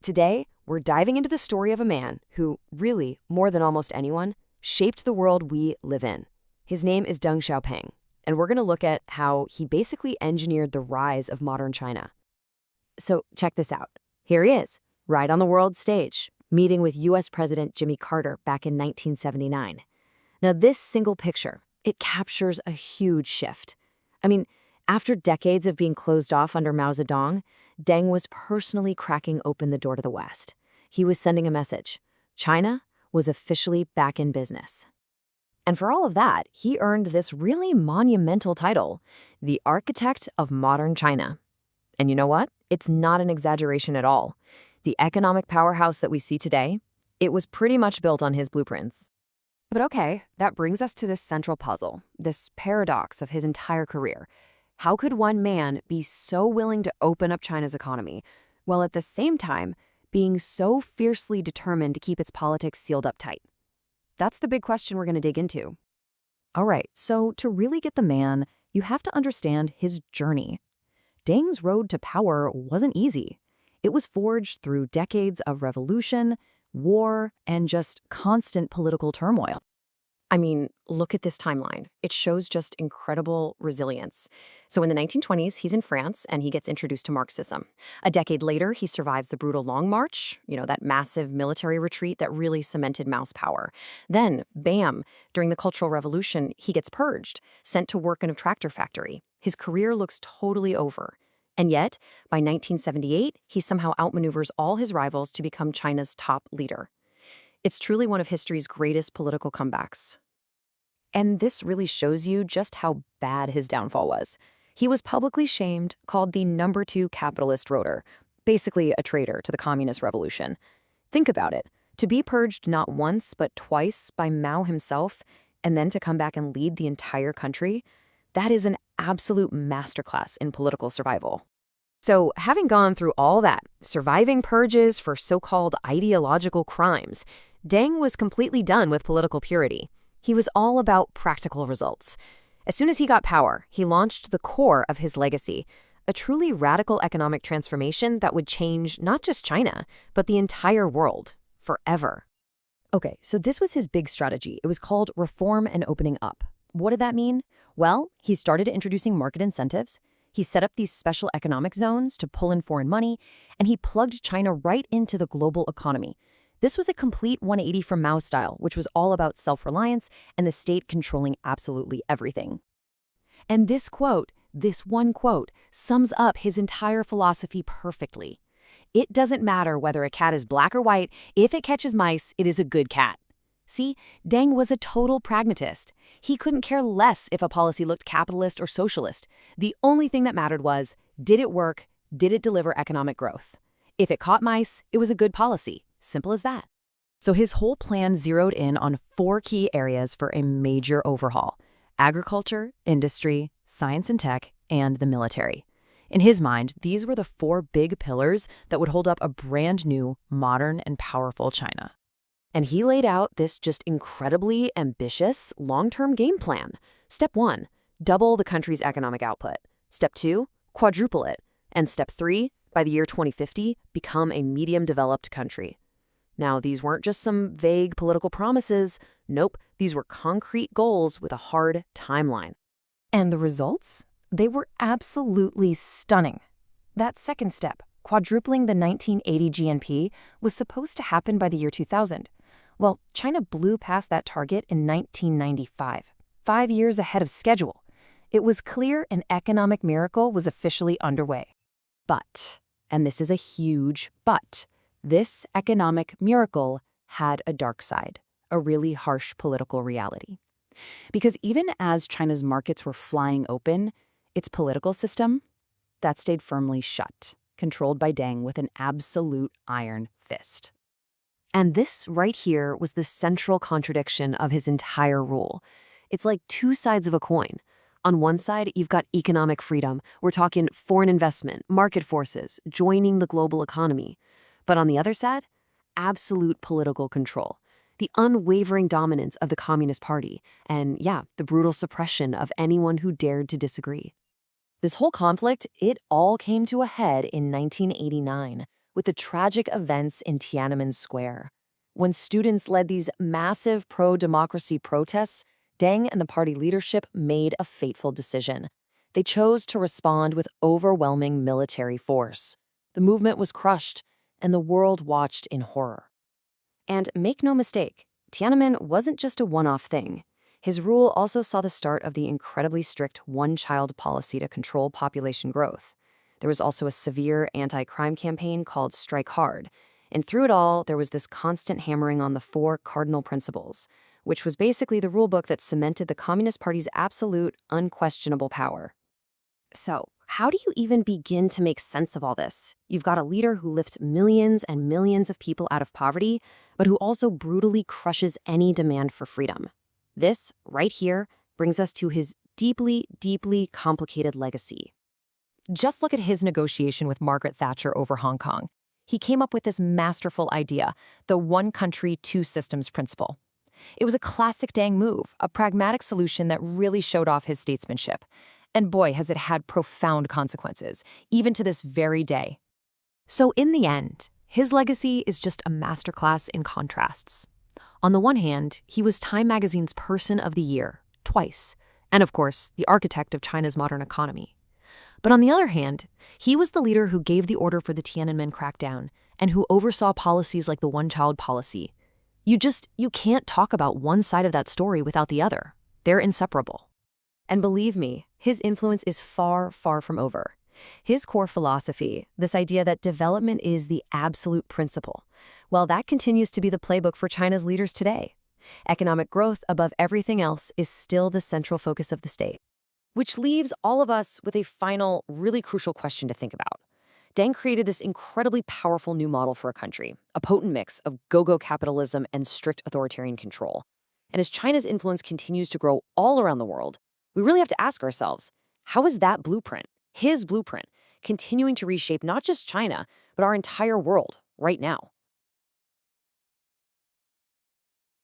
Today, we're diving into the story of a man who, really, more than almost anyone, shaped the world we live in. His name is Deng Xiaoping, and we're going to look at how he basically engineered the rise of modern China. So check this out. Here he is, right on the world stage, meeting with U.S. President Jimmy Carter back in 1979. Now, this single picture, it captures a huge shift. I mean, after decades of being closed off under Mao Zedong, Deng was personally cracking open the door to the West. He was sending a message. China was officially back in business. And for all of that, he earned this really monumental title, the Architect of Modern China. And you know what? It's not an exaggeration at all. The economic powerhouse that we see today, it was pretty much built on his blueprints. But okay, that brings us to this central puzzle, this paradox of his entire career. How could one man be so willing to open up China's economy, while at the same time being so fiercely determined to keep its politics sealed up tight? That's the big question we're going to dig into. All right, so to really get the man, you have to understand his journey. Deng's road to power wasn't easy. It was forged through decades of revolution, war, and just constant political turmoil. I mean, look at this timeline. It shows just incredible resilience. So in the 1920s, he's in France and he gets introduced to Marxism. A decade later, he survives the brutal Long March, that massive military retreat that really cemented Mao's power. Then, bam, during the Cultural Revolution, he gets purged, sent to work in a tractor factory. His career looks totally over. And yet, by 1978, he somehow outmaneuvers all his rivals to become China's top leader. It's truly one of history's greatest political comebacks. And this really shows you just how bad his downfall was. He was publicly shamed, called the number 2 capitalist rotor, basically a traitor to the communist revolution. Think about it. To be purged not once but twice by Mao himself, and then to come back and lead the entire country, that is an absolute masterclass in political survival. So, having gone through all that, surviving purges for so-called ideological crimes, Deng was completely done with political purity. He was all about practical results. As soon as he got power, he launched the core of his legacy, a truly radical economic transformation that would change not just China, but the entire world, forever. Okay, so this was his big strategy. It was called reform and opening up. What did that mean? Well, he started introducing market incentives. He set up these special economic zones to pull in foreign money, and he plugged China right into the global economy. This was a complete 180 from Mao's style, which was all about self-reliance and the state controlling absolutely everything. And this one quote, sums up his entire philosophy perfectly. It doesn't matter whether a cat is black or white, if it catches mice, it is a good cat. See, Deng was a total pragmatist. He couldn't care less if a policy looked capitalist or socialist. The only thing that mattered was, did it work? Did it deliver economic growth? If it caught mice, it was a good policy. Simple as that. So his whole plan zeroed in on 4 key areas for a major overhaul: agriculture, industry, science and tech, and the military. In his mind, these were the 4 big pillars that would hold up a brand new, modern, and powerful China. And he laid out this just incredibly ambitious long-term game plan. Step 1, double the country's economic output. Step 2, quadruple it. And step 3, by the year 2050, become a medium-developed country. Now, these weren't just some vague political promises. Nope, these were concrete goals with a hard timeline. And the results? They were absolutely stunning. That second step, quadrupling the 1980 GNP, was supposed to happen by the year 2000. Well, China blew past that target in 1995, 5 years ahead of schedule. It was clear an economic miracle was officially underway. But, and this is a huge but, this economic miracle had a dark side, a really harsh political reality. Because even as China's markets were flying open, its political system, that stayed firmly shut, controlled by Deng with an absolute iron fist. And this right here was the central contradiction of his entire rule. It's like 2 sides of a coin. On one side, you've got economic freedom. We're talking foreign investment, market forces, joining the global economy. But on the other side, absolute political control, the unwavering dominance of the Communist Party, and the brutal suppression of anyone who dared to disagree. This whole conflict, it all came to a head in 1989, with the tragic events in Tiananmen Square. When students led these massive pro-democracy protests, Deng and the party leadership made a fateful decision. They chose to respond with overwhelming military force. The movement was crushed, and the world watched in horror. And make no mistake, Tiananmen wasn't just a one-off thing. His rule also saw the start of the incredibly strict one-child policy to control population growth. There was also a severe anti-crime campaign called Strike Hard, and through it all, there was this constant hammering on the four cardinal principles, which was basically the rulebook that cemented the Communist Party's absolute, unquestionable power. So, how do you even begin to make sense of all this? You've got a leader who lifts millions and millions of people out of poverty, but who also brutally crushes any demand for freedom. This, right here, brings us to his deeply, deeply complicated legacy. Just look at his negotiation with Margaret Thatcher over Hong Kong. He came up with this masterful idea, the one country, two systems principle. It was a classic Deng move, a pragmatic solution that really showed off his statesmanship. And boy, has it had profound consequences, even to this very day. So in the end, his legacy is just a masterclass in contrasts. On the one hand, he was Time magazine's Person of the Year, twice, and of course, the architect of China's modern economy. But on the other hand, he was the leader who gave the order for the Tiananmen crackdown and who oversaw policies like the one-child policy. You can't talk about one side of that story without the other. They're inseparable. And believe me, his influence is far, far from over. His core philosophy, this idea that development is the absolute principle, well, that continues to be the playbook for China's leaders today. Economic growth above everything else is still the central focus of the state. Which leaves all of us with a final, really crucial question to think about. Deng created this incredibly powerful new model for a country, a potent mix of go-go capitalism and strict authoritarian control. And as China's influence continues to grow all around the world, we really have to ask ourselves, how is that blueprint, his blueprint, continuing to reshape not just China, but our entire world right now?